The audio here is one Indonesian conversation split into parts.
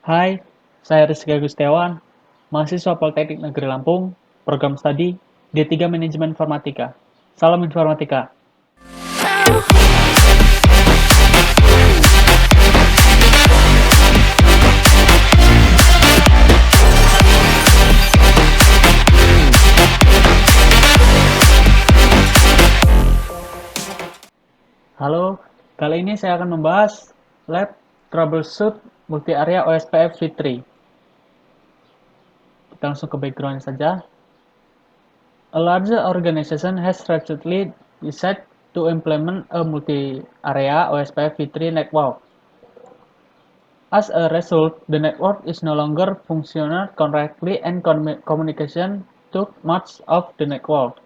Hai, saya Rizky Agustiawan, mahasiswa Politeknik Negeri Lampung, program studi D3 Manajemen Informatika. Salam Informatika. Halo, kali ini saya akan membahas Lab Troubleshoot Multi Area OSPF V3. Kita langsung ke background saja. A larger organization has recently decided to implement a multi-area OSPF V3 network. As a result, the network is no longer functional correctly and communication to much of the network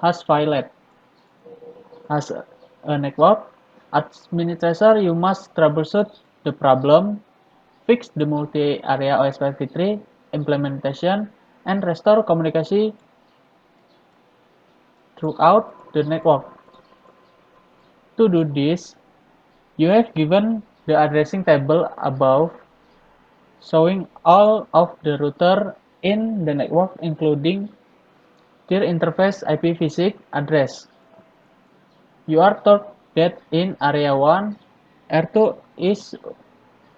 has failed. As a network administrator, you must troubleshoot the problem, fix the multi-area OSPF3 implementation, and restore communication throughout the network. To do this, you have given the addressing table above showing all of the router in the network including their interface IPv6 address. You are told that in area 1, R2 is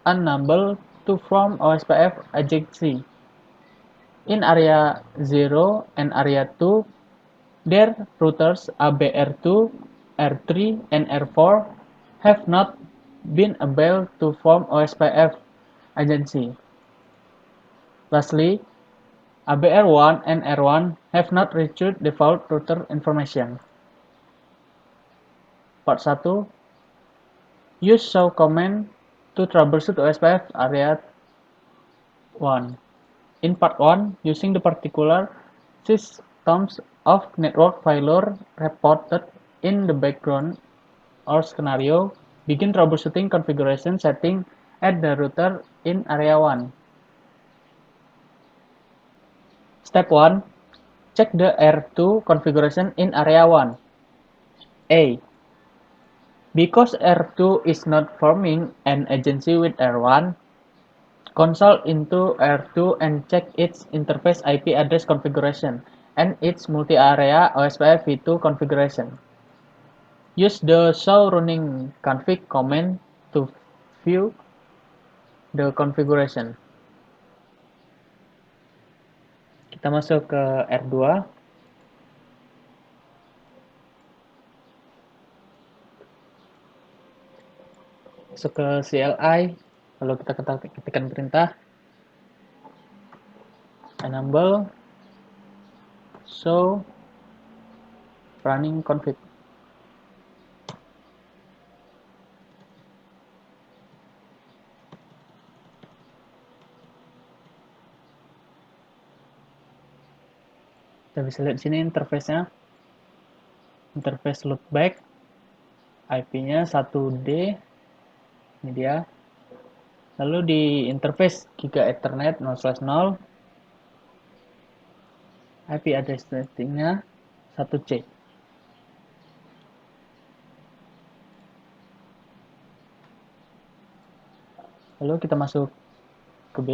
unable to form OSPF agency. In area 0 and area 2, their routers ABR2, R3, and R4 have not been able to form OSPF agency. Lastly, ABR1 and R1 have not reached default router information. Part 1. Use show command to troubleshoot OSPF area 1. In part 1, using the particular systems of network failure reported in the background or scenario, begin troubleshooting configuration setting at the router in area 1. Step 1. Check the R2 configuration in area 1. A. Because R2 is not forming an agency with R1, console into R2 and check its interface IP address configuration and its multi-area OSPF v2 configuration. Use the show running config command to view the configuration. Kita masuk ke R2. Masuk ke CLI, lalu kita ketikkan perintah enable show running config. Kita bisa lihat di sini interface-nya. Interface loopback, IP-nya 1D, ini dia. Lalu di interface Giga Ethernet 0/0, IP address setting-nya 1C. Lalu kita masuk ke B.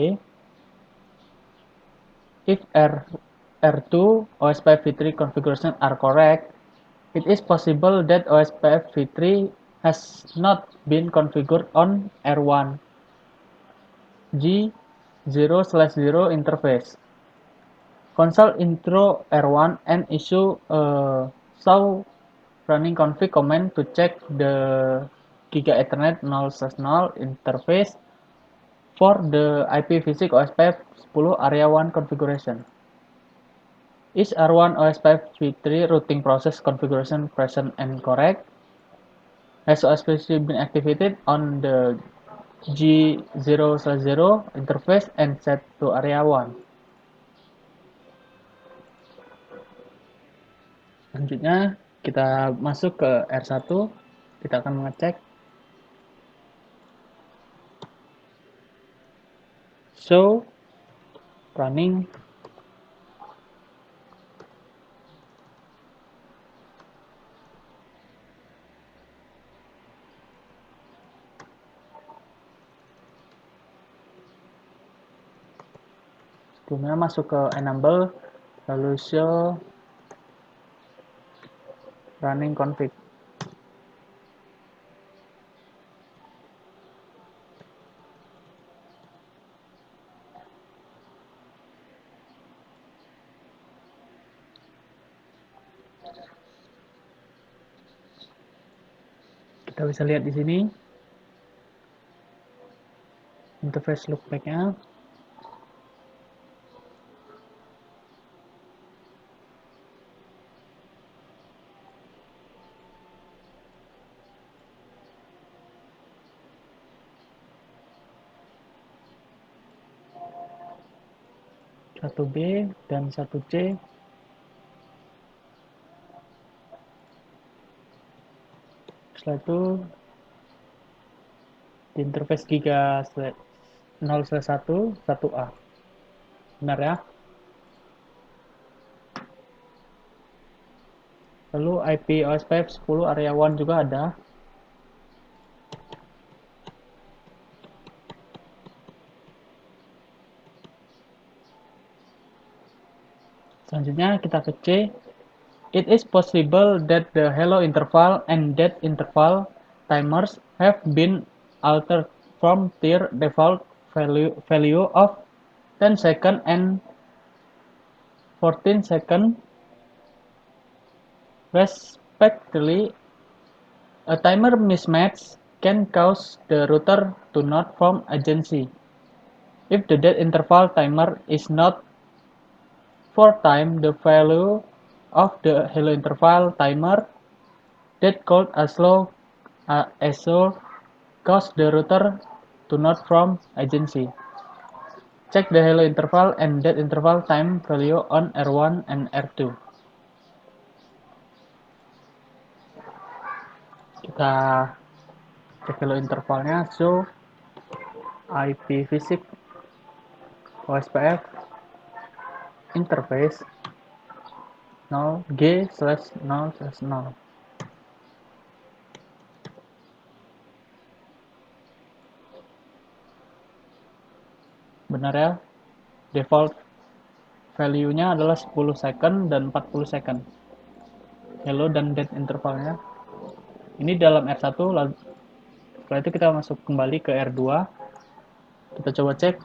If R2 OSPF v3 configuration are correct, it is possible that OSPF v3 has not been configured on R1 G0/0 interface. Console intro R1 and issue a show running config command to check the Giga Ethernet 0/0 interface for the IPv6 OSPF 10 area 1 configuration. Is R1 OSPF v3 routing process configuration present and correct? Has OSPF been activated on the G0/0 interface and set to area 1? Selanjutnya kita masuk ke R1, kita akan mengecek show running Kemudian masuk ke enable, lalu show running config. Kita bisa lihat di sini interface lookback-nya. Satu B dan satu C. Setelah itu di interface Giga 0/1 1A. Benar ya? Lalu IP OSPF 10 area 1 juga ada. Selanjutnya kita ke C. It is possible that the hello interval and dead interval timers have been altered from their default value of 10 seconds and 14 seconds respectively. A timer mismatch can cause the router to not form agency. If the dead interval timer is not 4 times the value of the hello interval timer, that called a slow ASO cause the router to not form agency. Check the hello interval and dead interval time value on R1 and R2. Kita cek hello intervalnya, so IPv6 OSPF interface 0G/0/0. Benar ya, default value-nya adalah 10 second dan 40 second. Hello dan dead intervalnya. Ini dalam R1, lalu setelah itu kita masuk kembali ke R2. Kita coba cek.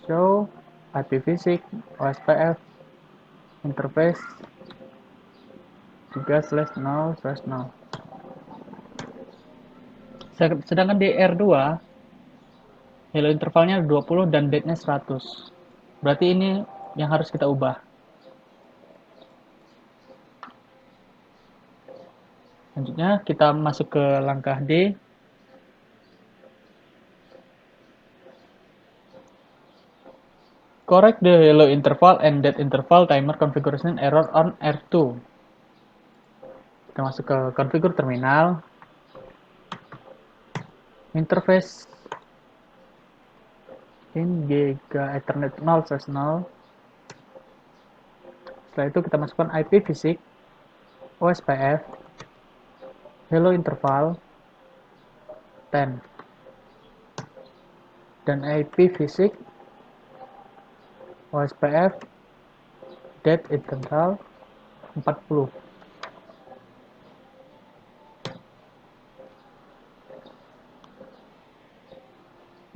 Show IPv6 OSPF interface 3/0/0. Sedangkan di R2 hello intervalnya 20 dan dead-nya 100. Berarti ini yang harus kita ubah. Selanjutnya kita masuk ke langkah D. Correct the hello interval and dead interval timer configuration error on R2. Kita masuk ke configure terminal. Interface in Giga Ethernet 0/0. Setelah itu kita masukkan IPv6 OSPF hello interval 10 dan IPv6 OSPF dead interval 40.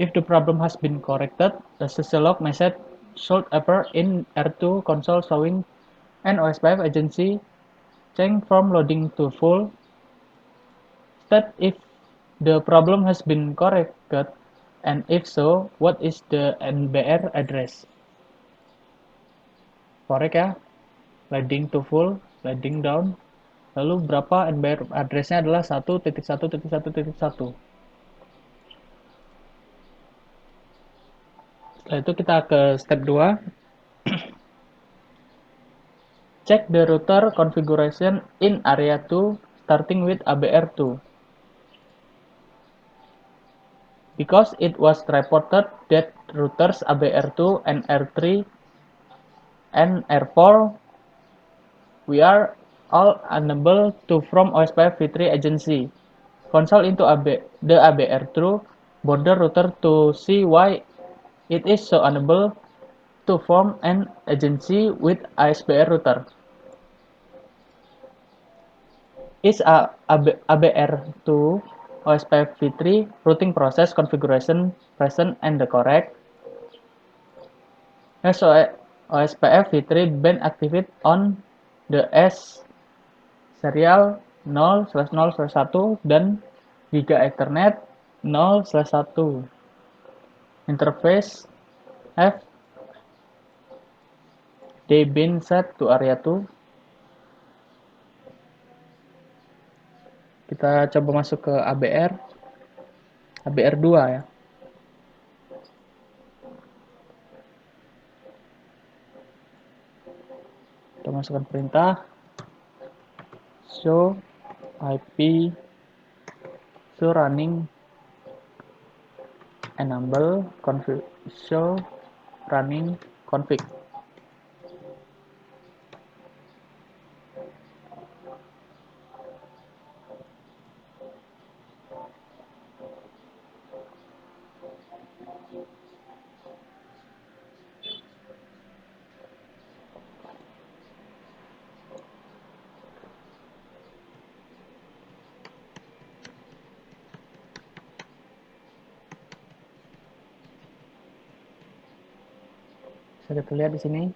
If the problem has been corrected, the syslog message should appear in R2 console showing an OSPF agency change from loading to full. State if the problem has been corrected, and if so, what is the NBR address. Korek ya, loading to full, loading down. Lalu berapa NBR address-nya adalah 1.1.1.1. Setelah itu kita ke step 2. Check the router configuration in area 2 starting with ABR2. Because it was reported that routers ABR2 and R3 and R4 we are all unable to from OSPF v3 agency. Console into the ABR2 border router to see why it is so unable to form an agency with ASBR router. Is ABR2 OSPF v3 routing process configuration present and the correct? Has OSPF v3 been activated on the S serial 0/0/1 dan Giga Ethernet 0/1. Interface have they been set to area 2? Kita coba masuk ke ABR 2 ya. Kita masukkan perintah show IP show running enable config show running config. Bisa kita lihat di sini.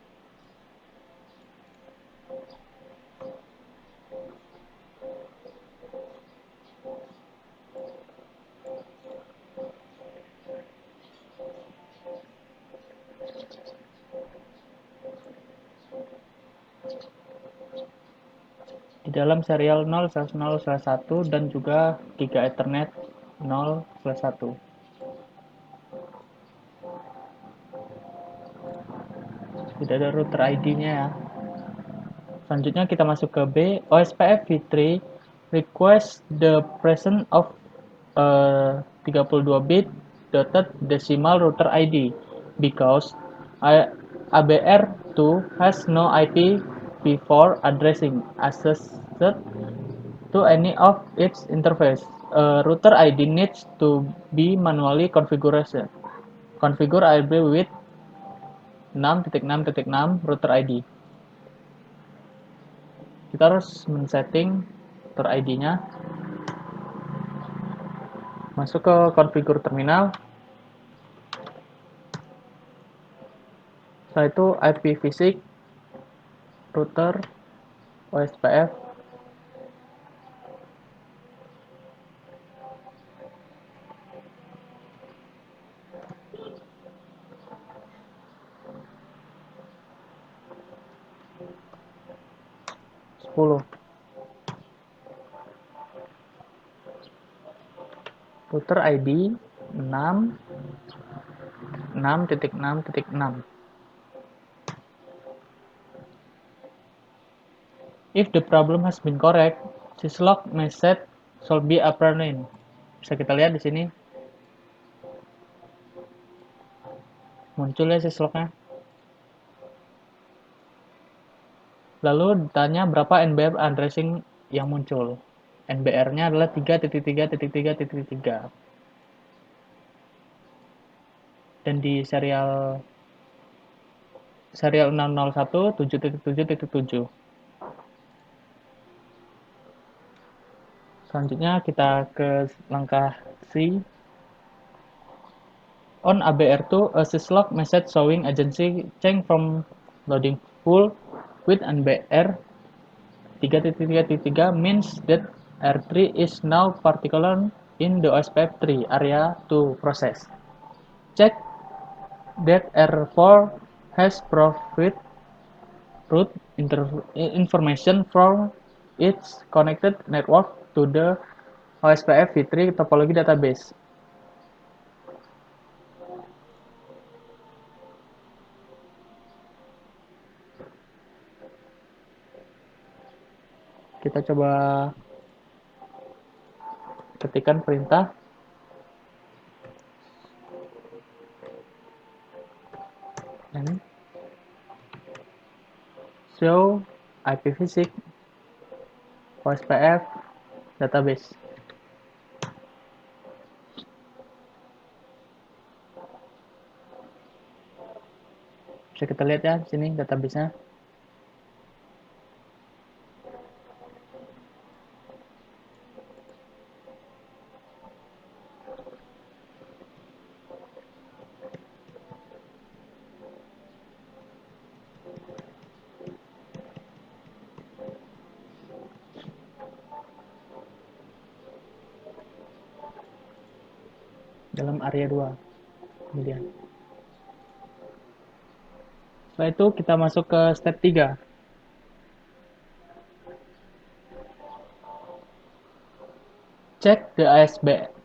Di dalam serial 0/0/1 dan juga Giga Ethernet 0/1. Tidak ada router ID-nya ya. Selanjutnya kita masuk ke B. OSPF v3 request the presence of a 32-bit dotted decimal router ID because ABR2 has no IP before addressing access to any of its interface. A router ID needs to be manually configured. Configure AB with 6.6.6 router ID. Kita harus men-setting router ID-nya. Masuk ke configure terminal. Setelah itu IPv6 router OSPF router ID 6.6.6. If the problem has been correct, syslog message should be appearing. Bisa kita lihat di sini. Muncul ya syslognya. Lalu ditanya berapa NBR addressing yang muncul. NBR-nya adalah 3.3.3.3. Dan di serial 601 7.7.7. Selanjutnya kita ke langkah C. On ABR2, a syslog message showing agency change from loading full with NBR 3.3.3 means that R3 is now particular in the OSPF3 area to process. Check that R4 has provided route information from its connected network to the OSPF v3 topology database. Kita coba ketikkan perintah show IPv6 OSPF database. Bisa kita lihat ya di sini database-nya. Dalam area 2. Kemudian setelah itu kita masuk ke step 3.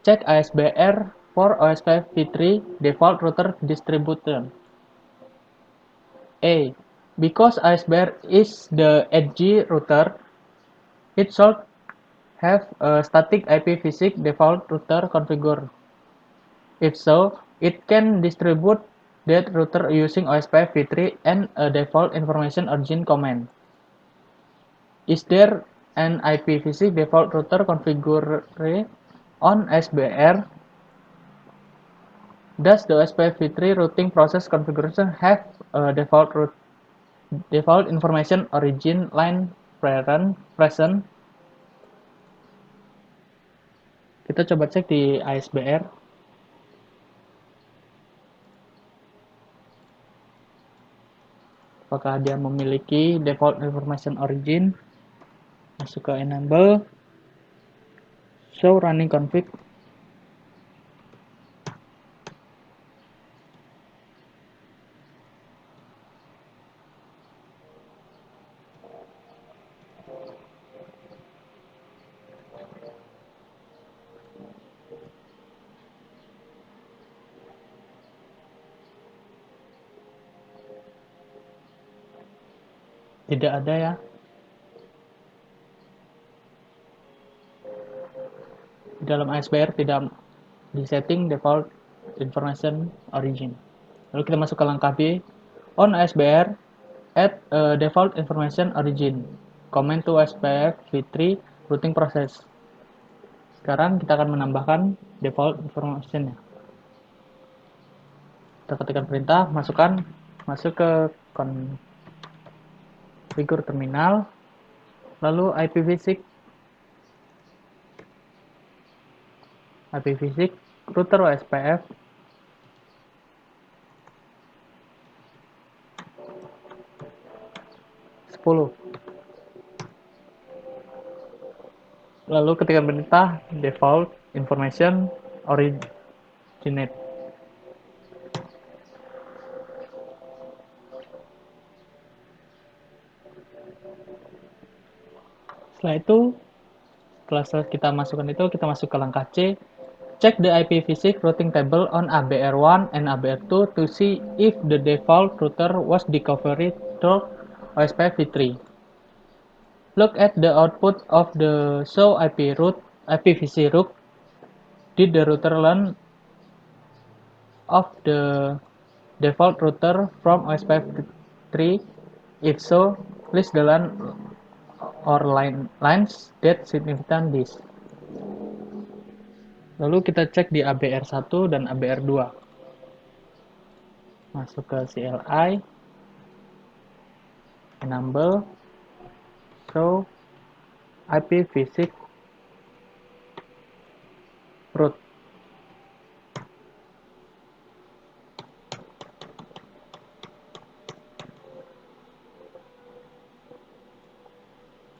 Check ASBR for OSPF v3 default router distribution. A. Because ASBR is the edge router, it should have a static IPv6 default router configured. If so, it can distribute that router using OSPF v3 and a default information origin command. Is there an IPv6 default router configured on ASBR? Does the OSPF v3 routing process configuration have a default information origin line present? Kita coba cek di ASBR. Apakah dia memiliki default information origin? Masuk ke enable, show running config. Tidak ada ya. Di dalam ASBR tidak disetting default information origin. Lalu kita masuk ke langkah B. On ASBR, add a default information origin. Comment to ASBR v3 routing process. Sekarang kita akan menambahkan default information-nya. Kita ketikkan perintah, masuk ke configure terminal, lalu IPv6 router OSPF, lalu ketikkan perintah default information originate. Setelah kita masukkan itu, kita masuk ke langkah C. Check the IPv6 routing table on ABR1 and ABR2 to see if the default router was discovered through OSPF v3. Look at the output of the show IPv6 route. Did the router learn of the default router from OSPF v3? If so, list the LAN or lines that significant this. Lalu kita cek di ABR1 dan ABR2. Masuk ke CLI, enable, show IPv6 route.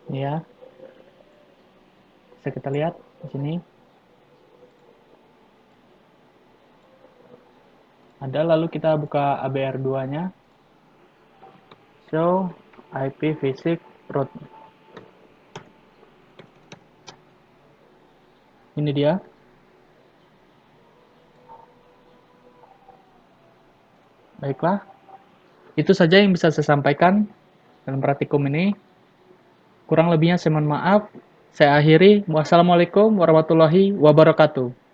Ya, bisa kita lihat di sini. Ada, lalu kita buka ABR2-nya. Show IPv6 route. Ini dia. Baiklah. Itu saja yang bisa saya sampaikan dalam praktikum ini. Kurang lebihnya saya mohon maaf. Saya akhiri. Wassalamualaikum warahmatullahi wabarakatuh.